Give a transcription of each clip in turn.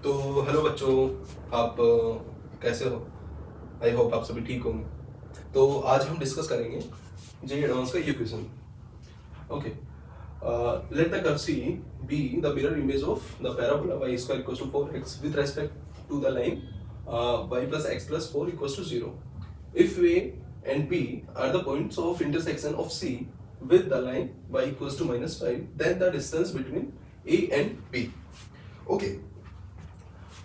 तो हेलो बच्चों, आप कैसे हो? आई होप आप सभी ठीक होंगे। तो आज हम डिस्कस करेंगे जेईई एडवांस का ये question. Okay, let the curve C be the mirror image of the parabola y square equals to 4x with respect to the line y plus x plus 4 equals to 0 if a and b are the points of intersection of c with the line y equals to -5 then the distance between a and b. Okay,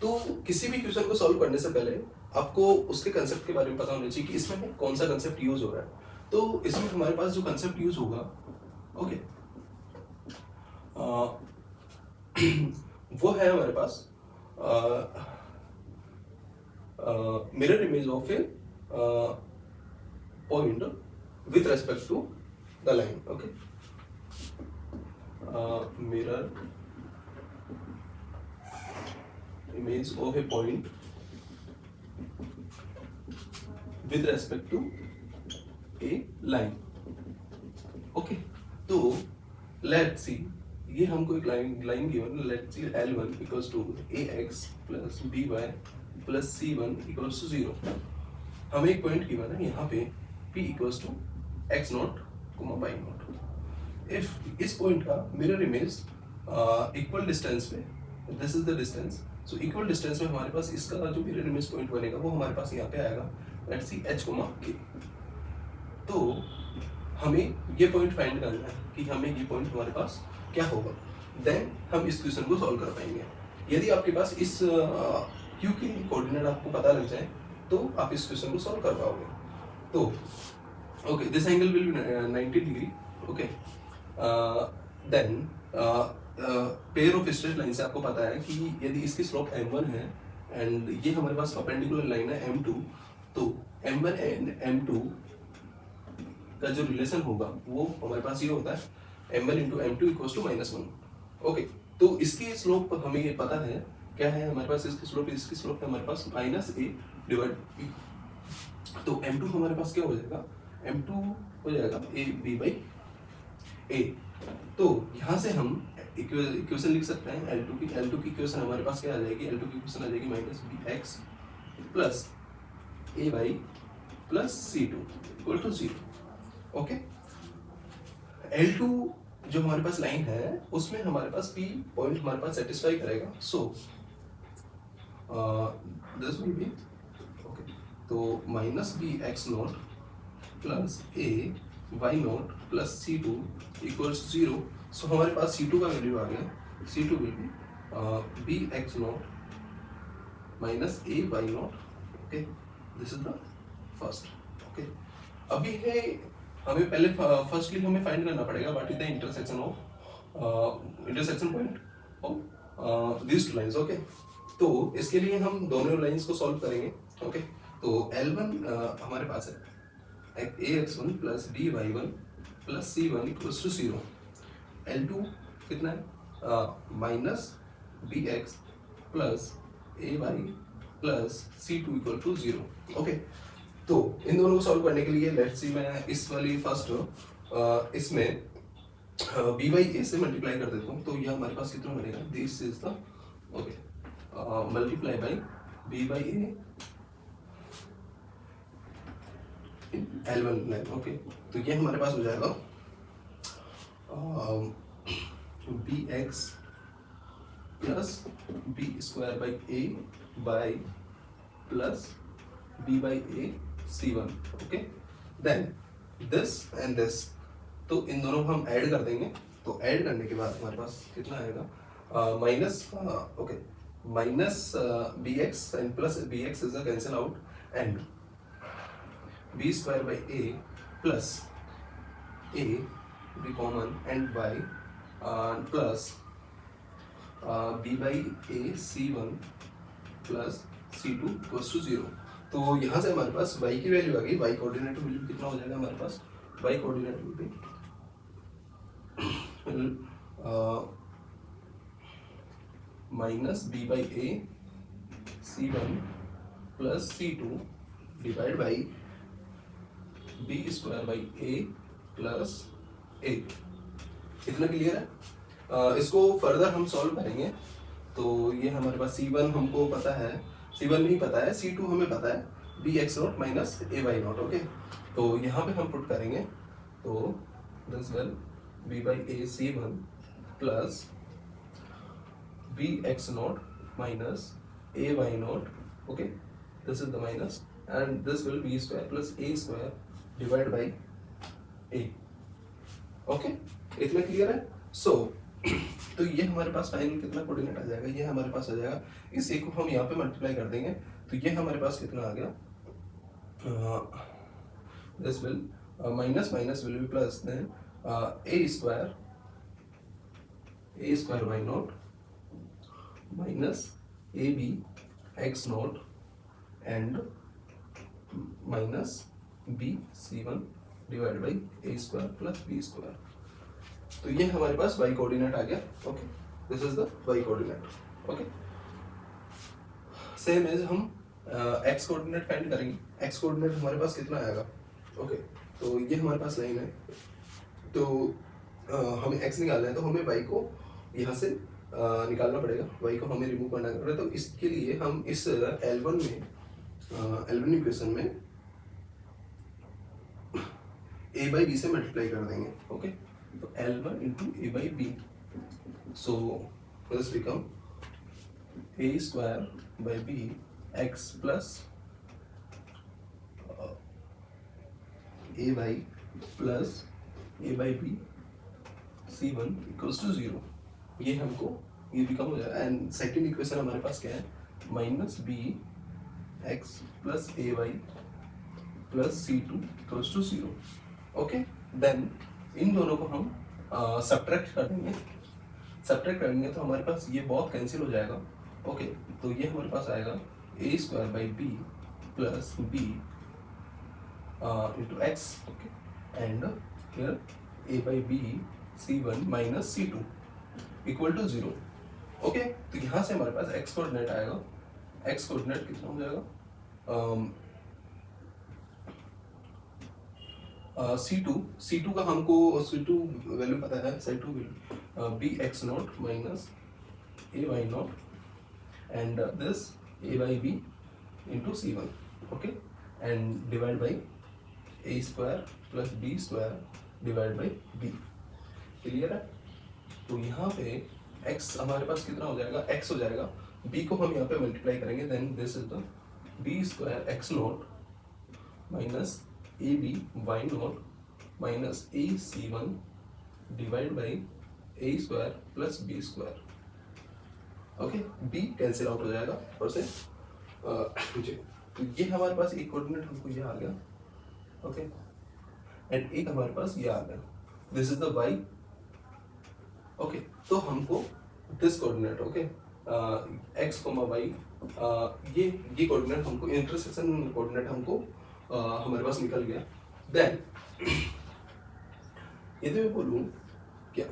तो किसी भी question को solve करने से पहले आपको उसके concept के बारे में पता होना चाहिए कि इसमें कौन सा कंसेप्ट यूज हो रहा है। तो इसमें हमारे पास जो कंसेप्ट यूज होगा, ओके, वो है हमारे पास mirror image of a point with respect to the line. Okay, mirror image of a point with respect to a line. Okay, तो let's see, ये हमको एक line given, let's see L1 equals to ax plus by plus c1 equals to 0. हमें एक point given है यहाँ पे p equals to x not y not. If इस पॉइंट का मिरर इमेज इक्वल डिस्टेंस पे, this is the distance, so equal distance में हमारे पास इसका जो मिरर इमेज पॉइंट बनेगा वो हमारे पास यहाँ पे आएगा, लेट्स सी h k। तो हमें ये पॉइंट फाइंड करना है कि हमें ये पॉइंट हमारे पास क्या होगा, देन हम इस क्वेश्चन को सॉल्व कर पाएंगे। यदि आपके पास इस q के कोऑर्डिनेट आपको पता लग जाए तो आप इस क्वेश्चन को सॉल्व कर पाओगे। तो okay, this angle will be 90 degree. Okay, then pair of straight line से आपको पता है कि यदि इसकी स्लोप m1 है एंड ये हमारे पास परपेंडिकुलर लाइन है m2, तो m1 एंड m2 का जो रिलेशन होगा वो हमारे पास ये होता है m1 into m2 equals to -1। Okay, तो इसकी स्लोप हमें ये पता है क्या है हमारे पास, इसकी स्लोप है हमारे पास -a डिवाइड b। तो m2 हमारे पास क्या हो जाएगा, m2 हो जाएगा a b बाई a। तो यहाँ से हम इक्वेशन लिख सकते हैं L2 की इक्वेशन हमारे पास क्या आ जाएगी, L2 की इक्वेशन आ जाएगी -bx plus a by plus c2 equal to 0। Okay, L2 जो हमारे पास लाइन है उसमें हमारे पास p पॉइंट हमारे पास सेटिस्फाई करेगा, so this will B okay, तो -bx not plus a y naught plus c2 equals 0। सो हमारे पास c2 का वैल्यू आ गया, c2 will B bx not minus a y not. Okay, this is the first. Okay, अभी है हमें पहले firstly हमें find करना पड़ेगा what is the intersection point of this two lines. Okay, तो इसके लिए हम दोनों लाइंस को सॉल्व करेंगे। ओके, तो L1 हमारे पास है ax1 plus by1 plus c1 equals to 0। L2 कितना है, minus bx plus ay plus c2 equal to 0। Okay, तो इन दोनों को सॉल्व करने के लिए लेट्स सी, मैं इस वाली फर्स्ट इसमें b बाई a से मल्टीप्लाई कर देता हूँ, तो यह हमारे पास कितना बनेगा, this is the okay multiply by b by a L1 लाइन। ओके, तो ये हमारे पास हो जाएगा bx plus b square by a by plus b by a c1। Okay, then this and this, तो इन दोनों को हम ऐड कर देंगे। तो ऐड करने के बाद हमारे पास कितना आएगा, minus okay minus bx and plus bx is cancel out and b square by a plus a be common and by plus b by a c1 plus c2 equals to 0। तो यहाँ से हमारे पास y की value आ गई, y coordinate value कितना हो जाएगा हमारे पास, y coordinate value minus b by a c1 plus c2 divide by b square by a plus a। इतना क्लियर है। इसको फर्दर हम सॉल्व करेंगे तो ये हमारे पास C1 हमको पता है, C1 नहीं पता है, C2 हमें पता है, b x naught minus a y naught. Okay, तो यहाँ पे हम पुट करेंगे, तो this will be by a C1 plus b x naught minus a y naught. Okay, this is the minus and this will be square plus a square divide by a. Okay, इतना clear है? So तो ये हमारे पास final कितना coordinate आ जाएगा, ये हमारे पास आ जाएगा, इस ए को हम यहाँ पे मल्टीप्लाई कर देंगे, तो ये हमारे पास कितना आ गया, this will minus minus will be plus, then a square y naught minus A b x naught and minus b C1 divide by A square plus B square. तो ये हमारे पास y कोऑर्डिनेट आ गया। Okay, this is the y coordinate. Okay, same as हम x coordinate find करेंगे। x coordinate हमारे पास कितना आएगा? ओके, तो ये हमारे पास लाइन है, तो हमें x निकालना है, तो हमें y को यहाँ से निकालना पड़ेगा, y को हमें रिमूव करना पड़ेगा। तो इसके लिए हम इस L1 इक्वेशन में a बाई बी से मल्टीप्लाई कर देंगे। ओके, तो L1 into a by b, so this become a square by b x plus a by plus a by B C1 equals to 0। ये हमको ये बिकम हो जाएगा, एंड सेकेंड इक्वेशन हमारे पास क्या है, minus B x plus A Y plus C2 equals to 0। Okay, then इन दोनों को हम सब्ट्रैक्ट कर देंगे, सब्ट्रैक्ट करेंगे तो हमारे पास ये बहुत कैंसिल हो जाएगा। ओके, तो ये हमारे पास आएगा A square by B plus B into X. Okay, and here A by B C1 minus C2 equal to 0। Okay, तो यहाँ से हमारे पास एक्स कोऑर्डिनेट आएगा, एक्स कोऑर्डिनेट कितना हो जाएगा, C2 का हमको C2 वैल्यू पता है, C2 will be x naught minus a y naught and this a by b into C1। Okay, and divide by A square plus B square divide by b. Clear है? तो यहाँ पे x हमारे पास कितना हो जाएगा, x हो जाएगा, b को हम यहाँ पे मल्टीप्लाई करेंगे, then this is the B square x naught minus A B Y naught minus A C1 divide by A square plus B square. Okay, b cancel out हो जाएगा और से तो ये हमारे पास एक कोऑर्डिनेट हमको ये आ गया। ओके, एंड एक हमारे पास ये आ गया, this is the y। Okay, तो हमको this coordinate, okay, x, y, ये कोऑर्डिनेट हमको इंटरसेक्शन कोऑर्डिनेट हमको हमारे पास निकल गया। देन यदि मैं बोलूँ क्या,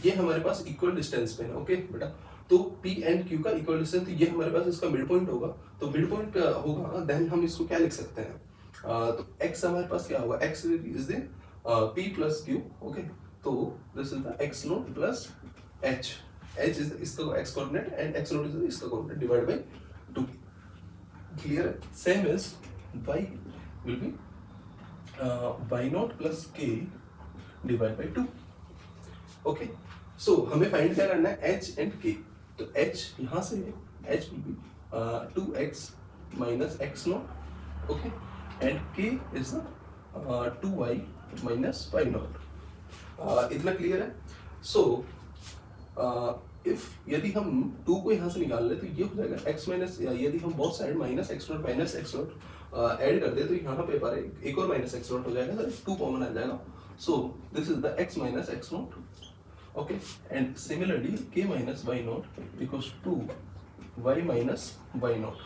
ये हमारे पास इक्वल डिस्टेंस पे है। ओके बेटा, तो P एंड Q का इक्वल डिस्टेंस, तो ये हमारे पास इसका मिड पॉइंट होगा, तो मिड पॉइंट होगा, देन हम इसको क्या लिख सकते हैं, तो x हमारे पास क्या होगा, x is the P plus Q। Okay, तो this is the x naught plus h, h is इसका x coordinate and x naught is इसका कोऑर्डिनेट डिवाइड बाय 2। क्लियर है? Same is y will be y naught plus k divide by 2। Okay, so हमें find क्या करना है, h and k। तो h यहाँ से h will be 2x minus x not, okay, and k is the 2y minus y not. इतना clear है? So if यदि हम 2 को यहाँ से निकाल ले तो ये हो जाएगा x माइनस, यदि हम both side minus x not add कर दे तो यहाँ पे पर एक और माइनस एक्स नॉट हो जाएगा, सर 2 कॉमन आ जाएगा। So this is the x minus x naught. Okay, and similarly k minus Y naught equals to y minus Y naught.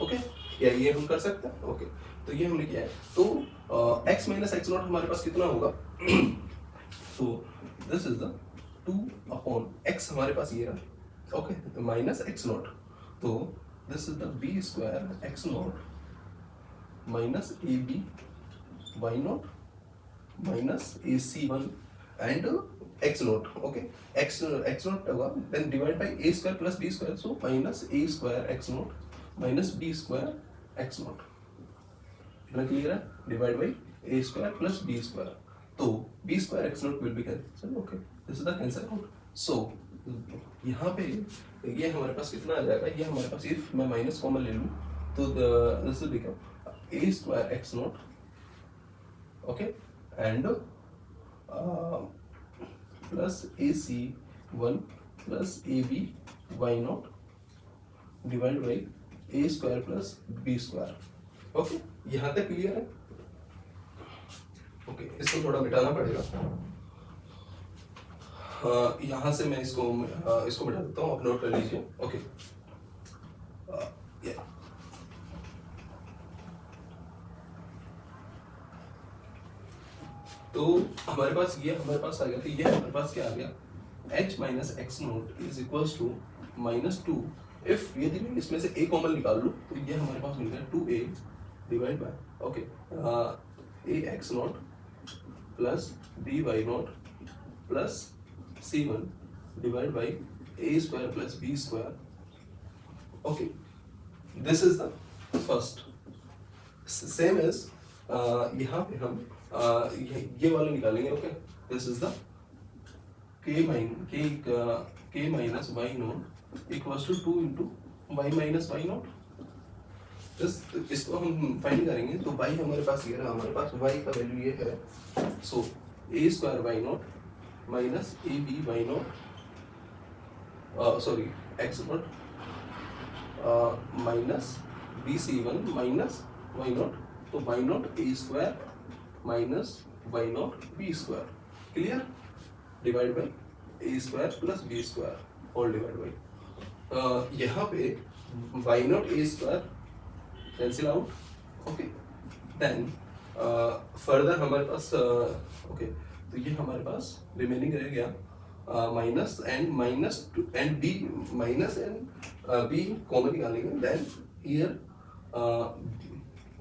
Okay, क्या ये हम कर सकते हैं? ओके, तो ये हमने किया है। तो x माइनस एक्स नॉट हमारे पास कितना होगा, तो this is the 2 upon x हमारे पास ये रहा। ओके, माइनस एक्स नॉट, तो this is the B square x naught minus A B Y naught minus A C1 and X naught, okay, X naught होगा, then divide by A square plus B square, so minus A square x naught minus B square x naught, इतना clear है, divide by A square plus B square, तो B square x naught will be cancel, okay, this is the cancel out. So यहाँ पे ये हमारे पास कितना आ जाएगा, ये हमारे पास इफ मैं माइनस कॉमन ले लूँ तो this will become a square x naught, okay, and plus a c one plus a B Y naught divide by A square plus B square, okay, यहाँ तक क्लियर है, ओके, इसको थोड़ा मिटाना पड़ेगा, यहाँ से मैं इसको मिटा देता हूँ, आप नोट कर लीजिए, ओके, तो हमारे पास आ गया, तो ये हमारे पास क्या आ गया, h minus x naught is equals to minus two, if यदि मैं इसमें से a कॉमन निकाल लूँ तो ये हमारे पास मिल गया 2a divide by, okay, a x naught plus b y naught plus c1 divide by a square plus b square, okay, this is the first, same as यहाँ पे हम ये वाला निकालेंगे, ओके, दिस इज द k minus Y naught equals to 2 into y minus Y naught, इसको हम फाइंड करेंगे, तो y हमारे पास ये रहा, हमारे पास y का वैल्यू ये है, so a square Y naught minus A B Y naught, sorry X naught minus B C one minus Y naught, तो Y naught A square minus Y naught B square, clear, divide by A square plus B square whole divide by, यहाँ पे Y naught A square cancel out, okay, then further हमारे पास okay, तो ये हमारे पास remaining रह गया minus and B, minus and B common निकालेंगे, then here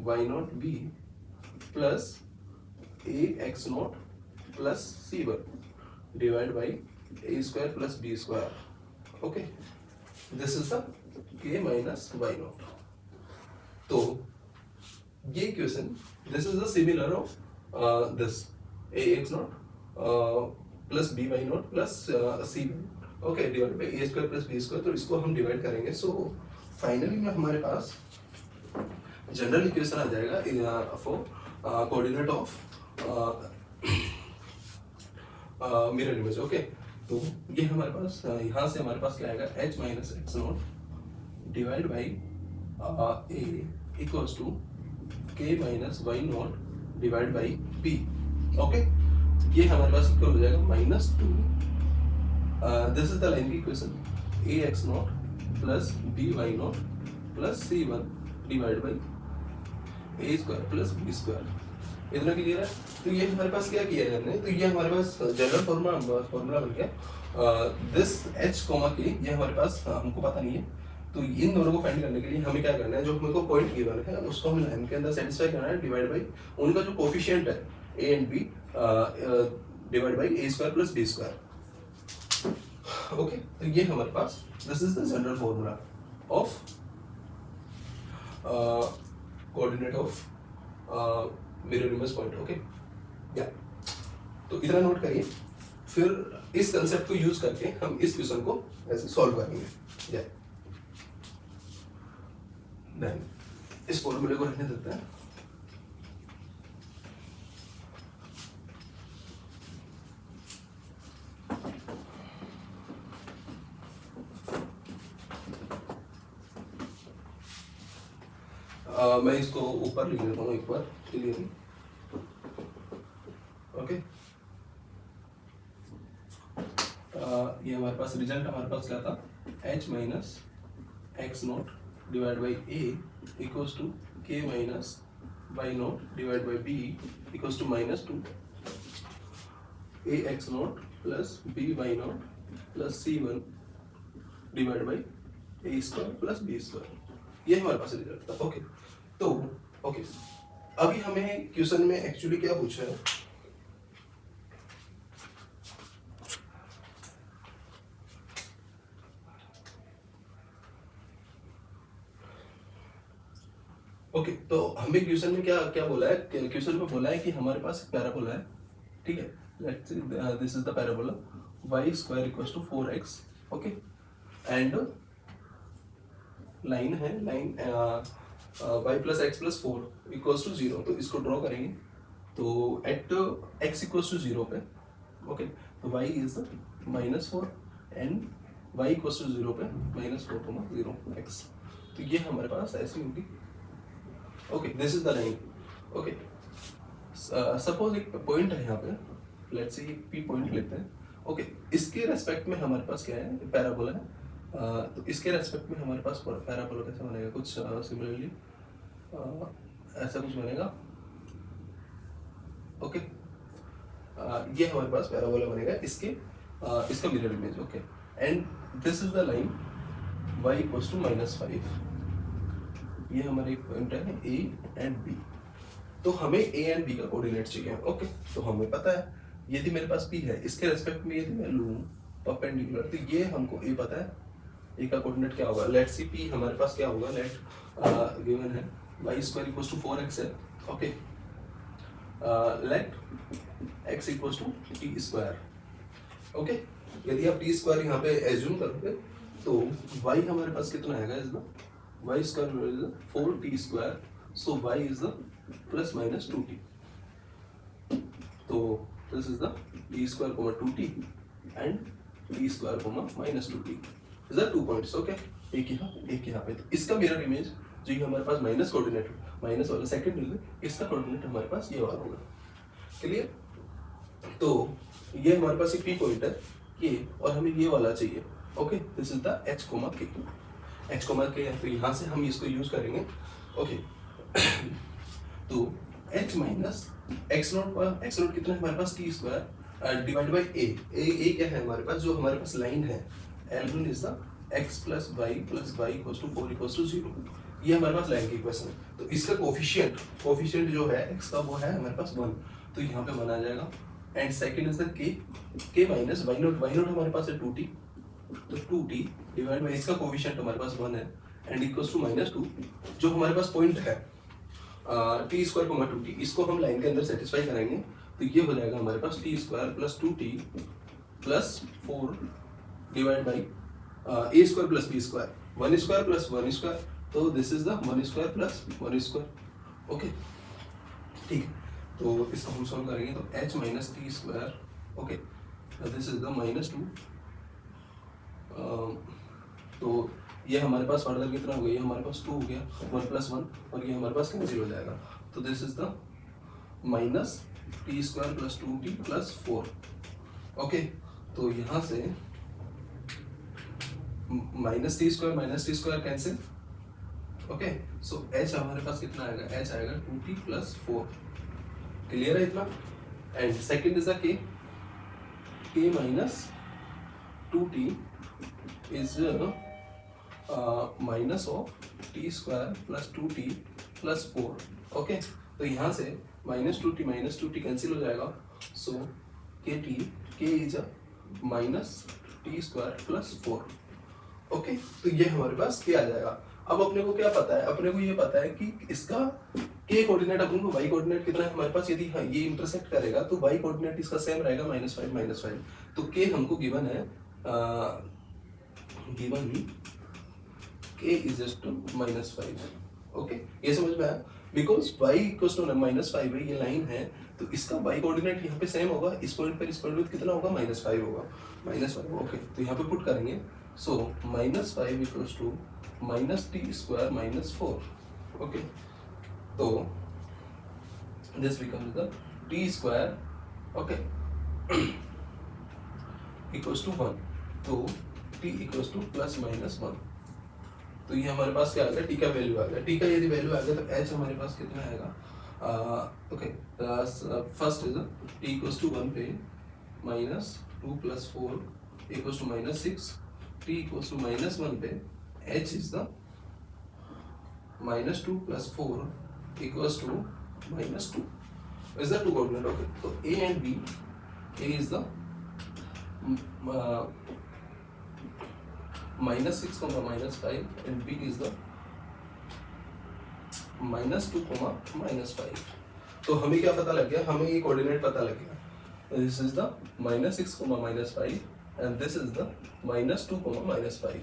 Y naught B plus A X naught plus C one divide by A square plus B square, okay, this is the K minus Y naught, तो ये question this is the similar of this A X naught plus B Y naught plus C, okay, divide by A square plus B square, तो इसको हम divide करेंगे, so finally में हमारे पास general equation आ जाएगा for coordinate of mirror image, okay, तो ये हमारे पास यहाँ से हमारे पास क्या आएगा, h minus x naught divide by A equals to K minus Y naught divide by P, okay, ये हमारे पास इक्वल हो जाएगा minus two, this is the line की equation, A X naught plus B Y naught plus C one divide by A square plus B square, इतना clear है, तो ये हमारे पास क्या किया है हमने, तो ये हमारे पास जनरल फॉर्मूला बन गया, दिस h कॉमा के, ये हमारे पास हमको पता नहीं है, तो इन दोनों को फाइंड करने के लिए हमें क्या करना है, जो हमको पॉइंट गिवन है उसको हमें लाइन के अंदर सेटिस्फाई करना है, डिवाइड बाई उनका जो कोफिशिएंट है a and b divide by A square plus B square, okay, तो ये हमारे पास this is the general formula of coordinate of mirror image point, okay, या, तो इतना नोट करिए, फिर इस कंसेप्ट को यूज करके हम इस क्वेश्चन को ऐसे सॉल्व करेंगे, या, देन इस फॉर्मूले को रहने देते हैं, मैं इसको ऊपर लिख देता हूँ एक बार क्लियरली, ओके, ये हमारे पास रिजल्ट हमारे पास क्या था, h minus x naught divide by A equals to K minus Y naught divide by B equals to minus two, A X naught plus B Y naught plus C one divide by A square plus B square, ये हमारे पास result था, okay, तो okay, अभी हमें question में actually क्या पूछा है, ओके तो हमें क्वेश्चन में क्या क्या बोला है, क्वेश्चन में बोला है कि हमारे पास एक पैराबोला है, ठीक है, let's see this is the parabola y square equals to 4x, okay, and line है, line y plus X plus 4 equals to 0, तो इसको ड्रॉ करेंगे, तो एट x इक्वल्स टू 0 पे, ओके, तो y is the -4 and y equals to 0 पे -4, 0 x, तो ये हमारे पास ऐसी होगी, okay, this is the line, okay, suppose एक पॉइंट है यहाँ पे, लेट्स सी पी पॉइंट लेते हैं, ओके, इसके रेस्पेक्ट में हमारे पास क्या है, पैराबोला है, तो इसके रेस्पेक्ट में हमारे पास पैराबोला कैसे बनेगा, कुछ सिमिलरली ऐसा कुछ बनेगा, ओके, ये हमारे पास पैराबोला बनेगा, इसके इसका mirror image, okay, and this is the line y equals to -5, ये हमारे एक पॉइंट है ए एंड बी, तो हमें ए एंड बी का कोऑर्डिनेट चाहिए, ओके, तो हमें पता है यदि मेरे पास पी है, इसके रेस्पेक्ट में यदि मैं लूँ परपेंडिकुलर, तो ये हमको ए पता है, ए का कोऑर्डिनेट क्या होगा, लेट सी पी हमारे पास क्या होगा, लेट गिवन है y square equals to 4x है, okay, let x equals to t square, okay, यदि आप टी स्क्वायर यहाँ पे एज्यूम करोगे तो y हमारे पास कितना आएगा, is the y square is 4t square, so y is the plus minus 2t, तो this is the t square comma 2t and t square comma minus 2t is the 2 points, okay, एक यहाँ पे, तो इसका mirror image जो ये हमारे पास minus coordinate, minus वाला सेकंड मिल, इसका कोऑर्डिनेट हमारे पास ये वाला होगा, क्लियर, तो ये हमारे पास एक पी पॉइंट है ये, और हमें ये वाला चाहिए, okay, this is the h comma k, h comma k है, तो यहाँ से हम इसको यूज करेंगे, ओके, तो h माइनस x नोट कितना है हमारे पास, t square divide by a क्या है हमारे पास, जो हमारे पास लाइन है L1 is the x plus y equals to 4 equals to 0, ये हमारे पास लाइन की इक्वेशन है, तो इसका कोफिशिएंट जो है x का वो है हमारे पास 1, तो यहाँ पे 1 आ जाएगा, एंड सेकंड इज द k माइनस y नोट हमारे पास है 2t, तो 2t डिवाइड बाई इसका कोफिशिएंट हमारे पास 1 है एंड इक्वल्स टू -2, जो हमारे पास पॉइंट है टी स्क्वायर कोमा 2t, इसको हम लाइन के अंदर सेटिस्फाई करेंगे, तो ये हो जाएगा हमारे पास T square plus 2t plus 4 divide by A square plus B square, 1 square plus 1 square, तो this is the 1 square plus 1 square, okay, ठीक है, तो इसको हम सॉल्व करेंगे, तो h minus T square, okay, this is the -2, तो ये हमारे पास फर्दर कितना हो गया, ये हमारे पास 2 हो गया, 1 प्लस 1, और ये हमारे पास कैंसिल हो जाएगा, तो this is the minus T square plus 2t plus 4, okay, तो यहाँ से minus T square cancel, okay, so h हमारे पास कितना आएगा, h आएगा 2t प्लस 4, क्लियर है इतना, एंड सेकंड इज द k minus 2t is minus of T square plus 2t plus 4, okay, तो यहाँ से माइनस टू टी कैंसिल हो जाएगा, सो के is minus T square plus 4, okay, तो ये हमारे पास क्या आ जाएगा, अब अपने को क्या पता है, अपने को ये पता है कि इसका के कोऑर्डिनेट, अपन को y कोऑर्डिनेट कितना है हमारे पास, यदि हाँ ये इंटरसेक्ट करेगा तो y कोऑर्डिनेट इसका सेम रहेगा -5, तो k हमको गिवन है, given k is just to -5, okay, ये समझ में आया, बिकॉज y इक्वल्स टू -5 है, ये लाइन है, तो इसका y कोऑर्डिनेट यहाँ पे सेम होगा, इस पॉइंट पर इस पॉइंट पर कितना होगा, -5 होगा, -5, ओके, तो यहाँ पे पुट करेंगे, so -5 equals to minus T square -4, okay, तो this becomes the T square, okay, equals to 1, तो t इक्वल्स टू +-1, तो ये हमारे पास क्या आ गया, t का वैल्यू आ गया, t का यदि वैल्यू आ गया तो h हमारे पास कितना आएगा, okay, first is t equals to 1 पे -2 + 4 equals to -6, t equals to -1 पे h is the -2 + 4 equals to -2, is the two coordinate, okay, so a and b, a is the -6, -5 and b is the -2, तो हमें क्या पता लग गया, हमें ये कोऑर्डिनेट पता लग गया, this is the -6, -5 and this is the -2, -5।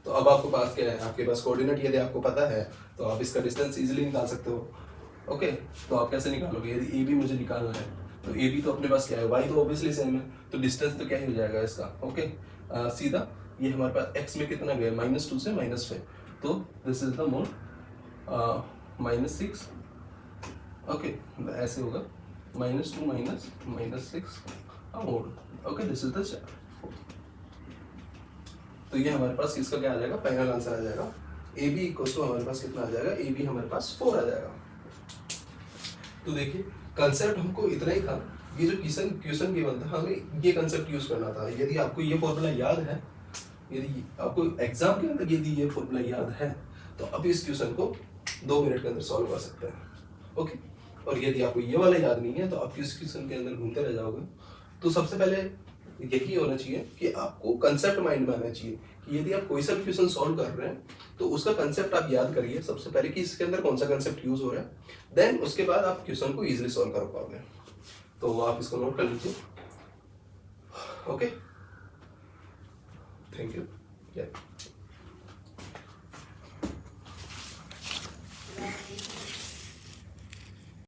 तो अब आपके पास क्या है, आपके पास कोऑर्डिनेट यदि आपको पता है तो आप इसका डिस्टेंस इजीली निकाल सकते हो। ओके, तो आप कैसे निकालोगे, यदि ए बी मुझे निकालना है तो ए बी तो अपने पास क्या है, वाई तो ऑब्वियसली सेम है, तो डिस्टेंस तो क्या ही हो जाएगा इसका। ओके, सीधा ये हमारे पास एक्स में कितना गया, -2 से -5, तो this is the mode -6। Okay, ऐसे होगा -2 -6 mode. Okay, this is the step. तो ये हमारे पास किसका क्या आ जाएगा, फाइनल आंसर आ जाएगा ए बी इक्वल्स टू हमारे पास कितना आ जाएगा, ए बी हमारे पास 4 आ जाएगा। तो देखिए कंसेप्ट हमको इतना ही था, ये जो क्वेश्चन गिवन था हमें ये कंसेप्ट यूज करना था। यदि आपको ये फॉर्मूला याद है, यदि आपको एग्जाम के अंदर यदि ये फॉर्मूला याद है तो आप इस क्वेश्चन को 2 मिनट के अंदर सॉल्व कर सकते हैं। ओके, और यदि आपको ये वाला याद नहीं है तो आप इस क्वेश्चन के अंदर घूमते रह जाओगे। तो सबसे पहले यही होना चाहिए कि आपको कंसेप्ट माइंड में आना चाहिए कि यदि आप कोई सा भी क्वेश्चन सॉल्व कर रहे हैं तो उसका कंसेप्ट आप याद करिए सबसे पहले कि इसके अंदर कौन सा कंसेप्ट यूज हो रहा है, देन उसके बाद आप क्वेश्चन को इजीली सॉल्व कर पाओगे। तो आप इसको नोट कर लीजिए। Okay, thank you.